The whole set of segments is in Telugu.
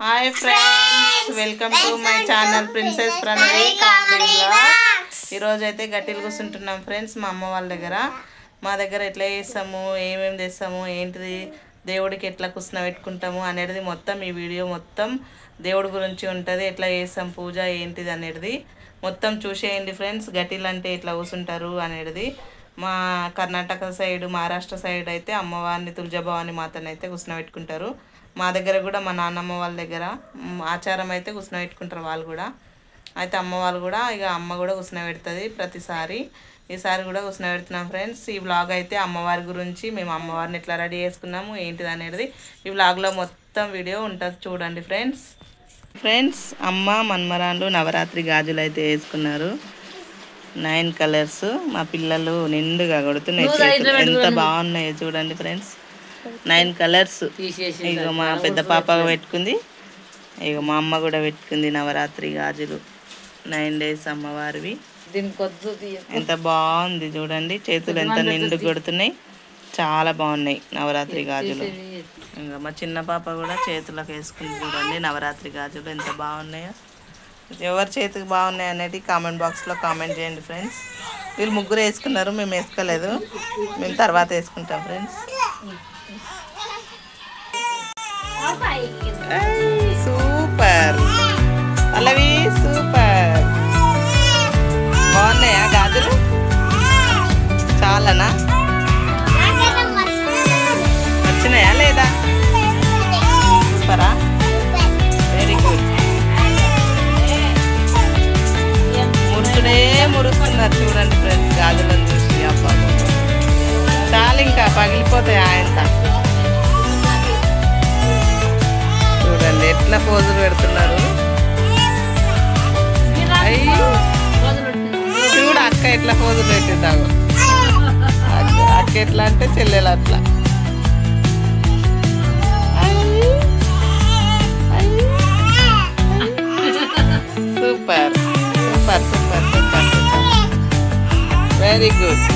Hi friends, welcome to my channel princess Pranavi comedy vlogs. ఈరోజు అయితే గట్టిలు కూర్చుంటున్నాం ఫ్రెండ్స్. మా అమ్మ వాళ్ళ దగ్గర మా దగ్గర ఎట్లా చేస్తాము, ఏమేమి చేస్తాము, ఏంటిది దేవుడికి ఎట్లా కూర్చున్న పెట్టుకుంటాము అనేది మొత్తం ఈ వీడియో మొత్తం దేవుడి గురించి ఉంటుంది. ఎట్లా చేస్తాం పూజ ఏంటిది అనేది మొత్తం చూసేయండి ఫ్రెండ్స్. గట్టిలు అంటే ఎట్లా కూర్చుంటారు అనేది మా కర్ణాటక సైడ్, మహారాష్ట్ర సైడ్ అయితే అమ్మవారిని తులజాభవాని మాతను అయితే కూర్చునబెట్టుకుంటారు. మా దగ్గర కూడా మా నాన్నమ్మ వాళ్ళ దగ్గర ఆచారం అయితే కూర్చునబెట్టుకుంటారు వాళ్ళు కూడా. అయితే అమ్మ వాళ్ళు కూడా ఇక అమ్మ కూడా కూర్చునబెడుతుంది ప్రతిసారి. ఈసారి కూడా కూర్చునబెడుతున్నాం ఫ్రెండ్స్. ఈ వ్లాగ్ అయితే అమ్మవారి గురించి, మేము అమ్మవారిని ఎట్లా రెడీ చేసుకున్నాము ఏంటిది అనేది ఈ వ్లాగ్లో మొత్తం వీడియో ఉంటుంది, చూడండి ఫ్రెండ్స్. అమ్మ మన్మరాన్లు నవరాత్రి గాజులు అయితే వేసుకున్నారు, 9 కలర్స్. మా పిల్లలు నిండుగా కొడుతున్నాయి, ఎంత బాగున్నాయో చూడండి ఫ్రెండ్స్. 9 కలర్స్. ఇక మా పెద్ద పాప పెట్టుకుంది, ఇక మా అమ్మ కూడా పెట్టుకుంది నవరాత్రి గాజులు 9 days అమ్మవారివి. ఎంత బాగుంది చూడండి, చేతులు ఎంత నిండు కొడుతున్నాయి, చాలా బాగున్నాయి నవరాత్రి గాజులు. ఇంకా మా చిన్న పాప కూడా చేతులకు వేసుకుంది చూడండి నవరాత్రి గాజులు ఎంత బాగున్నాయో. ఎవరి చేతికి బాగున్నాయి అనేది కామెంట్ బాక్స్లో కామెంట్ చేయండి ఫ్రెండ్స్. వీళ్ళు ముగ్గురు వేసుకున్నారు, మేము వేసుకోలేదు, మేము తర్వాత వేసుకుంటాం ఫ్రెండ్స్. సూపర్ పల్లవి, సూపర్. బాగున్నాయా గాజులు? చాలానా? వచ్చినాయా లేదా? సూపరా, వెరీ గుడ్. మురుసుడే మురుస్తున్నారు చూడండి ఫ్రెండ్స్ గాజులను చూసి. అబ్బా చాలా, ఇంకా పగిలిపోతాయి ఆయనత. చూడండి ఎట్లా పోజులు పెడుతున్నారు. చూడు అక్క ఎట్లా పోజులు పెట్టిందాగు. అక్క ఎట్లా అంటే చెల్లెలు అట్లా. Super super super super very good.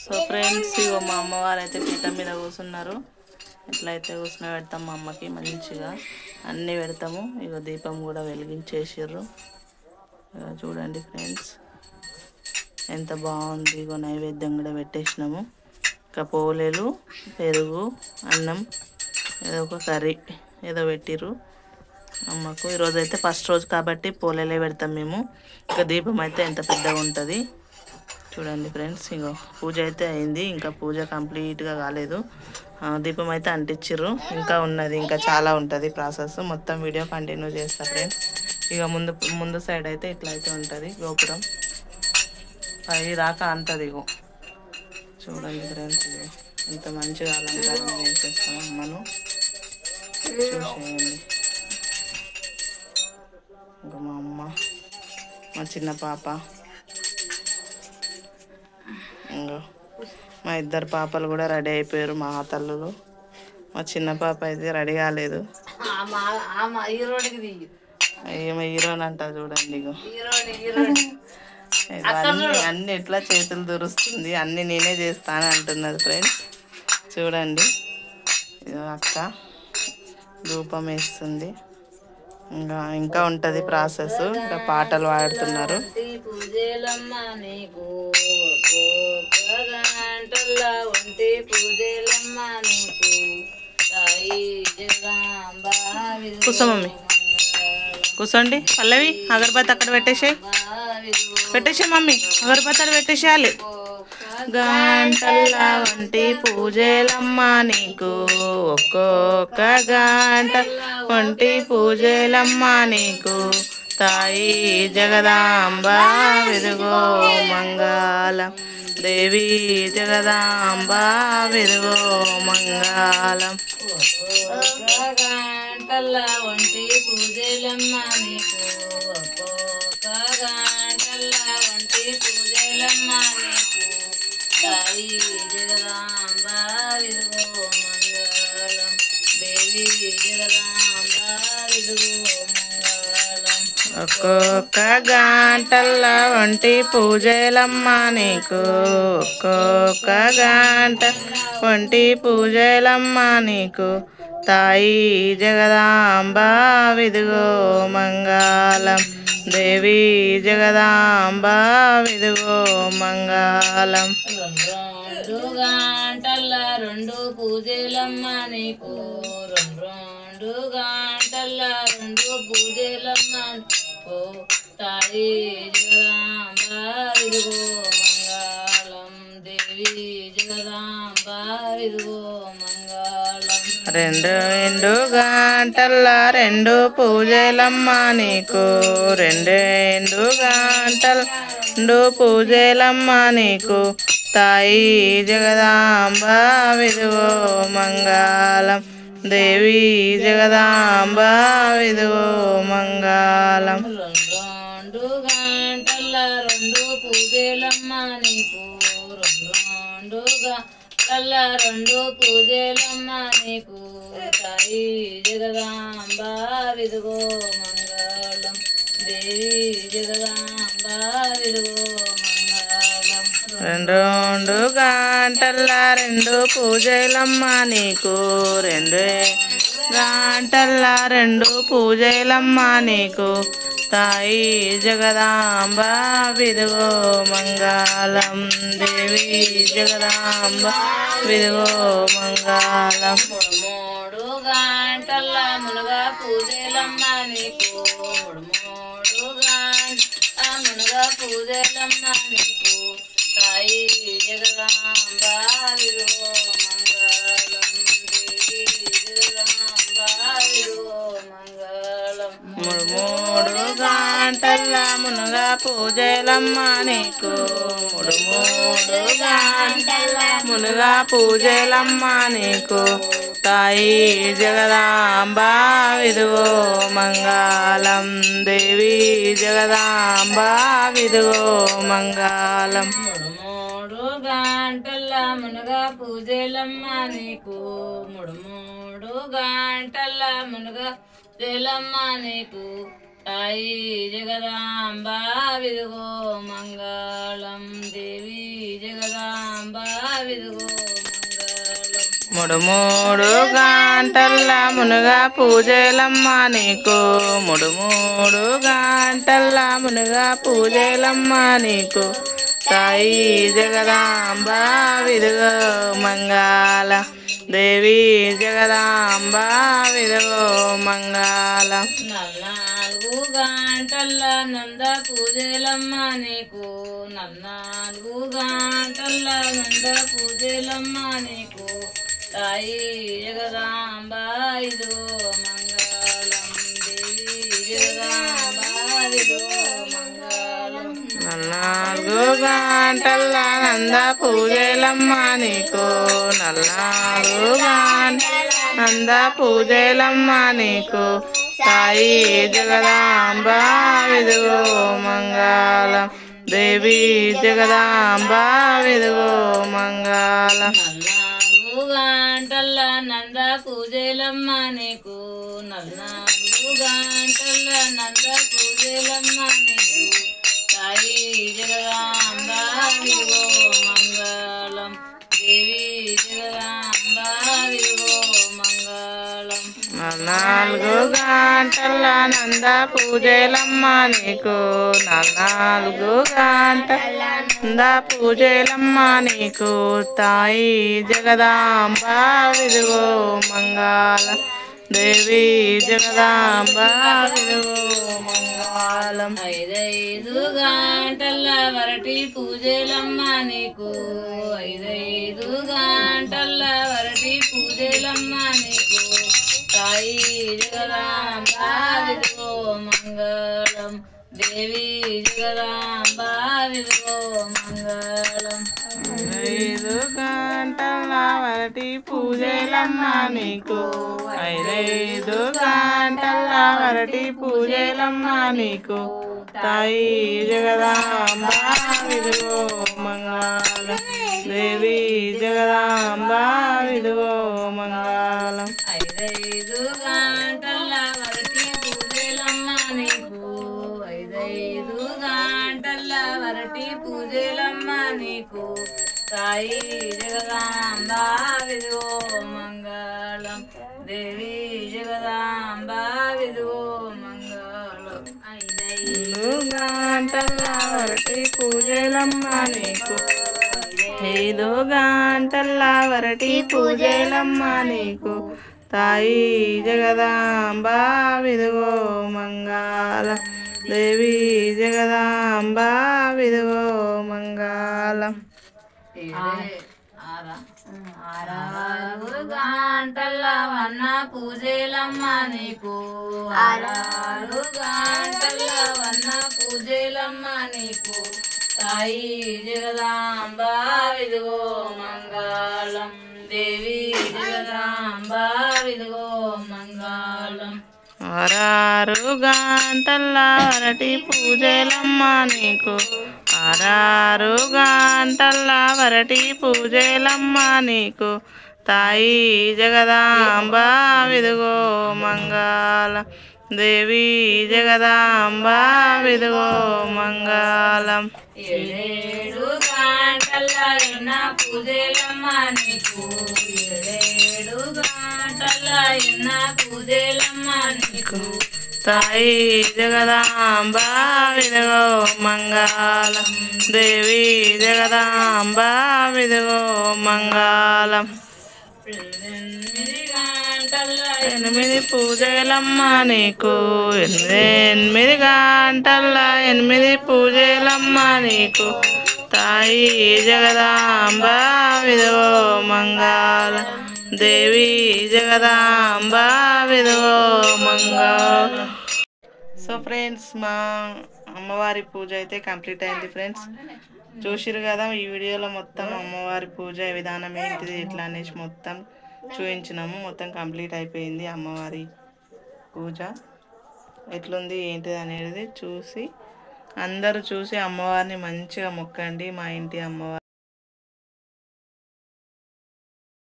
So friends, ఇగో మా అమ్మవారు అయితే పీఠం మీద కూర్చున్నారు. ఎట్లయితే కూర్చుని పెడతాం మా అమ్మకి మంచిగా అన్నీ పెడతాము. ఇక దీపం కూడా వెలిగించేసారు. ఇక చూడండి ఫ్రెండ్స్ ఎంత బాగుంది. ఇగో నైవేద్యం కూడా పెట్టేసినాము. ఇంకా పోలేలు, పెరుగు, అన్నం, ఏదో ఒక కర్రీ ఏదో పెట్టిర్రు అమ్మకు. ఈరోజు అయితే ఫస్ట్ రోజు కాబట్టి పోలేలే పెడతాం మేము. ఇంకా దీపం అయితే ఎంత పెద్దగా ఉంటుంది చూడండి ఫ్రెండ్స్. ఇగో పూజ అయితే అయింది, ఇంకా పూజ కంప్లీట్గా కాలేదు. దీపం అయితే అంటించిర్రు, ఇంకా ఉన్నది, ఇంకా చాలా ఉంటుంది ప్రాసెస్. మొత్తం వీడియో కంటిన్యూ చేస్తా ఫ్రెండ్స్. ఇక ముందు సైడ్ అయితే ఇట్లా అయితే ఉంటుంది గోపురం, పై దాకా అంతది. ఇగో చూడండి ఫ్రెండ్స్, ఇగో ఎంత మంచిగా అలంకారం చేసేస్తాం అమ్మను, చూసేయండి. ఇంకా మా అమ్మ, మా చిన్న పాప, ఇంకా మా ఇద్దరు పాపలు కూడా రెడీ అయిపోయారు, మా తల్లులు. మా చిన్న పాప అయితే రెడీ కాలేదు, ఏమో హీరోని అంట చూడండి. ఇగో అన్ని ఎట్లా చేతులు దురుస్తుంది, అన్ని నేనే చేస్తాను అంటున్నది ఫ్రెండ్స్. చూడండి ఇగో అక్క ధూపం వేస్తుంది. ఇంకా ఉంటుంది ప్రాసెస్. ఇంకా పాటలు పాడుతున్నారు. కూర్చో మమ్మీ, కూర్చోండి. పల్లవి అగరబత్తి అక్కడ పెట్టేసే మమ్మీ, అగరబత్తి అక్కడ పెట్టేసేయాలి. గంటల్లా వంటి పూజలమ్మ నీకు, ఒక్కొక్క గంట వంటి పూజలమ్మ నీకు, తాయి జగదాంబ వెలుగో మంగళం, దేవి జగదాంబ వెలుగో మంగళం. గంటల్లా వంటి పూజలమ్మ నీకు, ఒక్కొక్క గంటల్లా వంటి పూజలమ్మ నీకు, తాయి జగదాంబ వెలుగో మంగళం, దేవి జగదాంబ వెలుగో మంగళం. ఒక్కొక్క గంటల్లా వంటి పూజలమ్మ నీకు, ఒక్కొక్క గంట ఒంటి పూజలమ్మ నీకు తాయి జగదాంబ విదుగో మంగళం దేవి జగదాంబ విదుగో మంగళం రెండు గంటల రెండు పూజలమ్మ నీకు రెండు గంటల రెండు పూజలమ్మ నీకు తాయి జగదాంబ విదుగో మంగళం దేవి జగదాంబ విదుగో మంగళం రెండు గంటల రెండు పూజలమ్మ నీకు రెండు గంటల రెండు పూజలమ్మ నీకు తాయి జగదాంబ విదుగో మంగళం దేవి జగదాంబ విదుగో మంగళం రెండు గంటల రెండు పూజలమ్మ నీకు రెండు గంటల రెండు పూజలమ్మ నీకు తాయి జగదాంబ విదుగో మంగళం దేవి జగదాంబ విదుగో మంగళం రెండు గంటల రెండు పూజలమ్మ నీకు రెండు గంటల రెండు పూజలమ్మ నీకు తాయి జగదాంబ విదుగో మంగళం దేవి జగదాంబ విదుగో మంగళం మూడు గంటల మునగా పూజలమ్మ నీకు మూడు గంటల మునగా పూజలమ్మ నీకు తాయి జగదాంబ విదుగో మంగళం దేవి జగదాంబ విదుగో మంగళం మూడు గంటల మునగా పూజలమ్మ నీకు మూడు గంటల మునగా పూజలమ్మ నీకు తాయి జగదాంబ విదుగో మంగళం దేవి జగదాంబ విదుగో మంగళం మూడు గంటల మునగా పూజలమ్మ నీకు మూడు గంటల మునగా పూజలమ్మ నీకు తాయి జగదాంబ విదుగో మంగళం దేవి జగదాంబ విదుగో మంగళం మూడు గంటల మునగా పూజలమ్మ నీకు మూడు గంటల మునగా పూజలమ్మ నీకు తాయి జగదాంబ విదుగో మంగళం దేవి జగదాంబ విదుగో మంగళం నాలుగు గంటల నంద పూజలమ్మ నీకు నాలుగు గంటల నంద పూజలమ్మ నీకు తాయి జగదాంబ విదుగో మంగళం దేవి జగదాంబ విదుగో మంగళం నాలుగు గంటల నంద పూజలమ్మ నీకు నాలుగు గంటల నంద పూజలమ్మ నీకు తాయి జగదాంబ విదుగో మంగళం దేవి జగదాంబ విదుగో మంగళం నాలుగు గంటల నంద పూజలమ్మ నీకు నాలుగు గంటల నంద పూజలమ్మ నీకు తాయి జగదాంబ విదుగో మంగళం దేవి జగదాంబ విదుగో మంగళం నాలుగు గంటల నంద పూజలమ్మ నీకు నాలుగు గంటల నంద పూజలమ్మ నీకు తాయి జగదాంబ విదుగో మంగళం దేవి జగదాంబ విదుగో మంగళం ఐదైదు గంటల వరటి పూజలమ్మ నీకు ఐదైదు గంటల వరటి పూజలమ్మ నీకు తాయి జగదాంబ విదుగో మంగళం దేవి జగదాంబ విదుగో మంగళం 5 గంటల వరటి పూజలమ్మ నీకు 5 గంటల వరటి పూజలమ్మ నీకు తాయి జగదాంబ విదుగో మంగళం దేవి జగదాంబ విదుగో మంగళం 5 గంటల వరటి పూజలమ్మ నీకు 5 గంటల వరటి పూజలమ్మ నీకు సాయి జగదాంబ విదుగో మంగళం దేవి జగదాంబ విదుగో మంగళం ఐదు గంటల వరటి పూజలమ్మ నీకు 5 గంటల వరటి పూజలమ్మ నీకు తాయి జగదాంబ విదుగో మంగళం దేవి జగదాంబ విదుగో మంగళం 6 గంటల వన్న పూజలమ్మ నీకు 6 గంటల వన్న పూజలమ్మ నీకు సాయి జగదాంబ విదుగో మంగళం దేవి జగదాంబ విదుగో మంగళం 6 గంటల వరటి పూజలమ్మ నీకు 6 గంటల వరటి పూజలమ్మ నీకు తాయి జగదాంబ విదుగో మంగళం దేవి జగదాంబ విదుగో మంగళం 7 గంటల ఎన్న పూజలమ్మ నీకు 7 గంటల ఎన్న పూజలమ్మ నీకు తాయి జగదాంబ విదుగో మంగళం దేవి జగదాంబ విదుగో మంగళం 8 పూజలమ్మ నీకు 8 గంటల 8 పూజలమ్మ నీకు తాయి జగదాంబ విదుగో మంగళం దేవి జగదాంబ విదుగో మంగళం. సో ఫ్రెండ్స్, మా అమ్మవారి పూజ అయితే కంప్లీట్ అయింది ఫ్రెండ్స్. చూసిరు కదా ఈ వీడియోలో మొత్తం అమ్మవారి పూజ విధానం ఏంటిది ఎట్లా అనేసి మొత్తం చూపించినాము. మొత్తం కంప్లీట్ అయిపోయింది. అమ్మవారి పూజ ఎట్లుంది ఏంటిది అనేది అందరూ చూసి అమ్మవారిని మంచిగా మొక్కండి. మా ఇంటి అమ్మవారు